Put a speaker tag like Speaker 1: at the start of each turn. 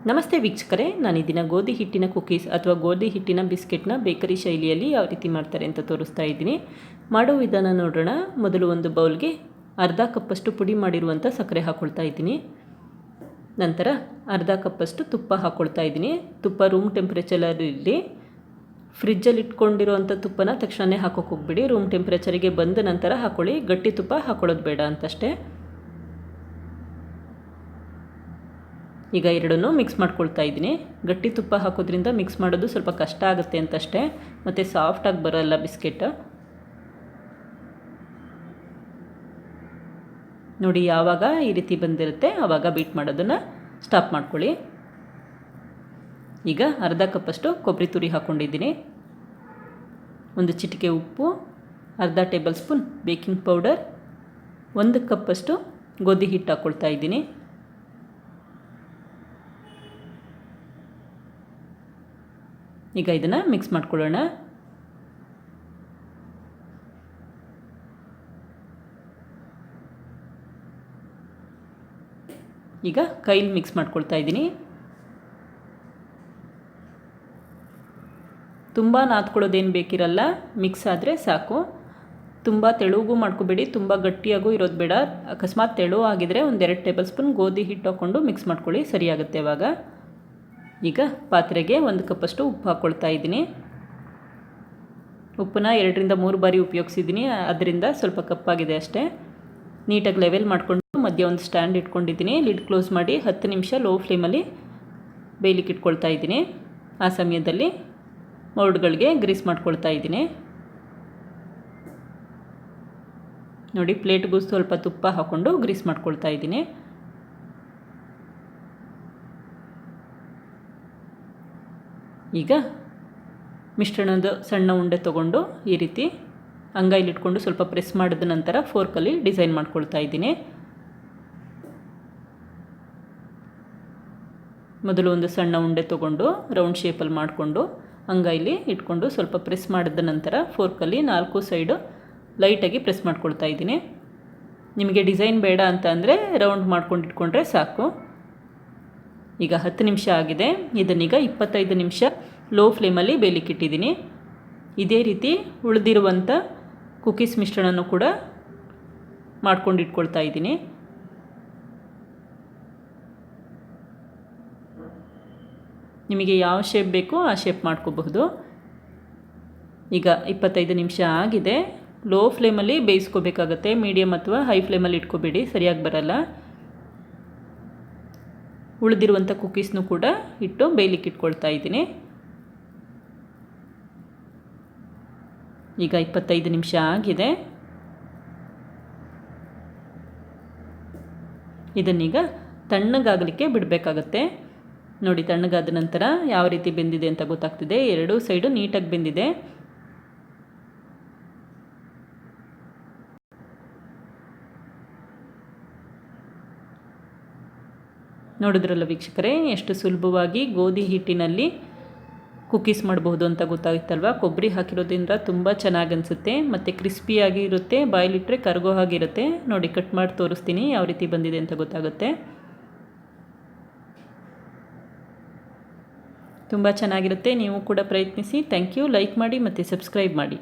Speaker 1: ನಮಸ್ತೆ ವೀಕ್ಷಕರೇ, ನಾನು ಈ ದಿನ ಗೋಧಿ ಹಿಟ್ಟಿನ ಕುಕೀಸ್ ಅಥವಾ ಗೋಧಿ ಹಿಟ್ಟಿನ ಬಿಸ್ಕೆಟ್ನ ಬೇಕರಿ ಶೈಲಿಯಲ್ಲಿ ಯಾವ ರೀತಿ ಮಾಡ್ತಾರೆ ಅಂತ ತೋರಿಸ್ತಾ ಇದ್ದೀನಿ. ಮಾಡೋ ವಿಧಾನ ನೋಡೋಣ. ಮೊದಲು ಒಂದು ಬೌಲ್ಗೆ ಅರ್ಧ ಕಪ್ಪಷ್ಟು ಪುಡಿ ಮಾಡಿರುವಂಥ ಸಕ್ಕರೆ ಹಾಕ್ಕೊಳ್ತಾ ಇದ್ದೀನಿ. ನಂತರ ಅರ್ಧ ಕಪ್ಪಷ್ಟು ತುಪ್ಪ ಹಾಕ್ಕೊಳ್ತಾ ಇದ್ದೀನಿ. ತುಪ್ಪ ರೂಮ್ ಟೆಂಪ್ರೇಚರಲ್ಲಿ ಫ್ರಿಜ್ಜಲ್ಲಿ ಇಟ್ಕೊಂಡಿರುವಂಥ ತುಪ್ಪನ ತಕ್ಷಣವೇ ಹಾಕೋಕೆ ಹೋಗ್ಬಿಡಿ. ರೂಮ್ ಟೆಂಪ್ರೇಚರಿಗೆ ಬಂದ ನಂತರ ಹಾಕ್ಕೊಳ್ಳಿ. ಗಟ್ಟಿ ತುಪ್ಪ ಹಾಕ್ಕೊಳ್ಳೋದು ಬೇಡ ಅಂತಷ್ಟೇ. ಈಗ ಎರಡನ್ನೂ ಮಿಕ್ಸ್ ಮಾಡ್ಕೊಳ್ತಾ ಇದ್ದೀನಿ. ಗಟ್ಟಿ ತುಪ್ಪ ಹಾಕೋದ್ರಿಂದ ಮಿಕ್ಸ್ ಮಾಡೋದು ಸ್ವಲ್ಪ ಕಷ್ಟ ಆಗುತ್ತೆ ಅಂತಷ್ಟೇ, ಮತ್ತು ಸಾಫ್ಟಾಗಿ ಬರೋಲ್ಲ ಬಿಸ್ಕೆಟ್. ನೋಡಿ, ಯಾವಾಗ ಈ ರೀತಿ ಬಂದಿರುತ್ತೆ ಆವಾಗ ಬೀಟ್ ಮಾಡೋದನ್ನು ಸ್ಟಾಪ್ ಮಾಡ್ಕೊಳ್ಳಿ. ಈಗ ಅರ್ಧ ಕಪ್ಪಷ್ಟು ಕೊಬ್ಬರಿ ತುರಿ ಹಾಕ್ಕೊಂಡಿದ್ದೀನಿ. ಒಂದು ಚಿಟಿಕೆ ಉಪ್ಪು, ಅರ್ಧ ಟೇಬಲ್ ಸ್ಪೂನ್ ಬೇಕಿಂಗ್ ಪೌಡರ್, 1 ಕಪ್ಪಷ್ಟು ಗೋಧಿ ಹಿಟ್ಟು ಹಾಕ್ಕೊಳ್ತಾ ಇದ್ದೀನಿ. ಈಗ ಇದನ್ನು ಮಿಕ್ಸ್ ಮಾಡ್ಕೊಳ್ಳೋಣ. ಈಗ ಕೈಲಿ ಮಿಕ್ಸ್ ಮಾಡ್ಕೊಳ್ತಾ ಇದ್ದೀನಿ. ತುಂಬ ನಾದ್ಕೊಳ್ಳೋದೇನು ಬೇಕಿರಲ್ಲ, ಮಿಕ್ಸ್ ಆದರೆ ಸಾಕು. ತುಂಬ ತೆಳುಗೂ ಮಾಡ್ಕೋಬೇಡಿ, ತುಂಬ ಗಟ್ಟಿಯಾಗೂ ಇರೋದು ಬೇಡ. ಅಕಸ್ಮಾತ್ ತೆಳು ಆಗಿದರೆ 1-2 ಟೇಬಲ್ ಸ್ಪೂನ್ ಗೋಧಿ ಹಿಟ್ಟು ಹಾಕ್ಕೊಂಡು ಮಿಕ್ಸ್ ಮಾಡ್ಕೊಳ್ಳಿ, ಸರಿಯಾಗುತ್ತೆ ಆವಾಗ. ಈಗ ಪಾತ್ರೆಗೆ 1 ಕಪ್ಪಷ್ಟು ಉಪ್ಪು ಹಾಕ್ಕೊಳ್ತಾ ಇದ್ದೀನಿ. ಉಪ್ಪನ್ನ 2-3 ಬಾರಿ ಉಪಯೋಗಿಸಿದ್ದೀನಿ, ಅದರಿಂದ ಸ್ವಲ್ಪ ಕಪ್ಪಾಗಿದೆ ಅಷ್ಟೇ. ನೀಟಾಗಿ ಲೆವೆಲ್ ಮಾಡಿಕೊಂಡು ಮಧ್ಯೆ ಒಂದು ಸ್ಟ್ಯಾಂಡ್ ಇಟ್ಕೊಂಡಿದ್ದೀನಿ. ಲಿಡ್ ಕ್ಲೋಸ್ ಮಾಡಿ 10 ನಿಮಿಷ ಲೋ ಫ್ಲೇಮಲ್ಲಿ ಬೇಯಲಿಕ್ಕೆ ಇಟ್ಕೊಳ್ತಾ ಇದ್ದೀನಿ. ಆ ಸಮಯದಲ್ಲಿ ಮೌಲ್ಡ್ಗಳಿಗೆ ಗ್ರೀಸ್ ಮಾಡ್ಕೊಳ್ತಾ ಇದ್ದೀನಿ. ನೋಡಿ, ಪ್ಲೇಟ್ಗೂ ಸ್ವಲ್ಪ ತುಪ್ಪ ಹಾಕ್ಕೊಂಡು ಗ್ರೀಸ್ ಮಾಡ್ಕೊಳ್ತಾ ಇದ್ದೀನಿ. ಈಗ ಮಿಶ್ರಣದ ಸಣ್ಣ ಉಂಡೆ ತೊಗೊಂಡು ಈ ರೀತಿ ಅಂಗೈಲಿಟ್ಕೊಂಡು ಸ್ವಲ್ಪ ಪ್ರೆಸ್ ಮಾಡಿದ ನಂತರ ಫೋರ್ಕಲ್ಲಿ ಡಿಸೈನ್ ಮಾಡ್ಕೊಳ್ತಾ ಇದ್ದೀನಿ. ಮೊದಲು ಒಂದು ಸಣ್ಣ ಉಂಡೆ ತೊಗೊಂಡು ರೌಂಡ್ ಶೇಪಲ್ಲಿ ಮಾಡಿಕೊಂಡು ಅಂಗೈಲಿ ಇಟ್ಕೊಂಡು ಸ್ವಲ್ಪ ಪ್ರೆಸ್ ಮಾಡಿದ ನಂತರ ಫೋರ್ಕಲ್ಲಿ 4 ಸೈಡು ಲೈಟಾಗಿ ಪ್ರೆಸ್ ಮಾಡ್ಕೊಳ್ತಾ ಇದ್ದೀನಿ. ನಿಮಗೆ ಡಿಸೈನ್ ಬೇಡ ಅಂತ ಅಂದರೆ ರೌಂಡ್ ಮಾಡ್ಕೊಂಡು ಇಟ್ಕೊಂಡ್ರೆ ಸಾಕು. ಈಗ 10 ನಿಮಿಷ ಆಗಿದೆ. ಇದನ್ನೀಗ 25 ನಿಮಿಷ ಲೋ ಫ್ಲೇಮಲ್ಲಿ ಬೇಯಲಿಕ್ಕೆ ಇಟ್ಟಿದ್ದೀನಿ. ಇದೇ ರೀತಿ ಉಳಿದಿರುವಂಥ ಕುಕೀಸ್ ಮಿಶ್ರಣನೂ ಕೂಡ ಮಾಡ್ಕೊಂಡು ಇಟ್ಕೊಳ್ತಾ ಇದ್ದೀನಿ. ನಿಮಗೆ ಯಾವ ಶೇಪ್ ಬೇಕೋ ಆ ಶೇಪ್ ಮಾಡ್ಕೋಬಹುದು. ಈಗ 25 ನಿಮಿಷ ಆಗಿದೆ. ಲೋ ಫ್ಲೇಮಲ್ಲಿ ಬೇಯಿಸ್ಕೋಬೇಕಾಗತ್ತೆ. ಮೀಡಿಯಮ್ ಅಥವಾ ಹೈ ಫ್ಲೇಮಲ್ಲಿ ಇಟ್ಕೋಬೇಡಿ, ಸರಿಯಾಗಿ ಬರಲ್ಲ. ಉಳಿದಿರುವಂಥ ಕುಕೀಸ್ನೂ ಕೂಡ ಇಟ್ಟು ಬೇಯಲಿಕ್ಕೆ ಇಟ್ಕೊಳ್ತಾ ಇದ್ದೀನಿ. ಈಗ 25 ನಿಮಿಷ ಆಗಿದೆ. ಇದನ್ನೀಗ ತಣ್ಣಗಾಗಲಿಕ್ಕೆ ಬಿಡಬೇಕಾಗತ್ತೆ. ನೋಡಿ, ತಣ್ಣಗಾದ ನಂತರ ಯಾವ ರೀತಿ ಬೆಂದಿದೆ ಅಂತ ಗೊತ್ತಾಗ್ತಿದೆ. 2 ಸೈಡು ನೀಟಾಗಿ ಬೆಂದಿದೆ. ನೋಡಿದ್ರಲ್ಲ ವೀಕ್ಷಕರೇ, ಎಷ್ಟು ಸುಲಭವಾಗಿ ಗೋಧಿ ಹಿಟ್ಟಿನಲ್ಲಿ ಕುಕೀಸ್ ಮಾಡಬಹುದು ಅಂತ ಗೊತ್ತಾಗುತ್ತಲ್ವ. ಕೊಬ್ಬರಿ ಹಾಕಿರೋದ್ರಿಂದ ತುಂಬ ಚೆನ್ನಾಗಿ ಅನಿಸುತ್ತೆ ಮತ್ತು ಕ್ರಿಸ್ಪಿಯಾಗಿ ಇರುತ್ತೆ. ಬಾಯಲ್ಲಿಟ್ಟರೆ ಕರಗೋ ಹಾಗಿರುತ್ತೆ. ನೋಡಿ, ಕಟ್ ಮಾಡಿ ತೋರಿಸ್ತೀನಿ ಯಾವ ರೀತಿ ಬಂದಿದೆ ಅಂತ ಗೊತ್ತಾಗುತ್ತೆ. ತುಂಬ ಚೆನ್ನಾಗಿರುತ್ತೆ. ನೀವು ಕೂಡ ಪ್ರಯತ್ನಿಸಿ. Thank you. ಲೈಕ್ ಮಾಡಿ ಮತ್ತು ಸಬ್ಸ್ಕ್ರೈಬ್ ಮಾಡಿ.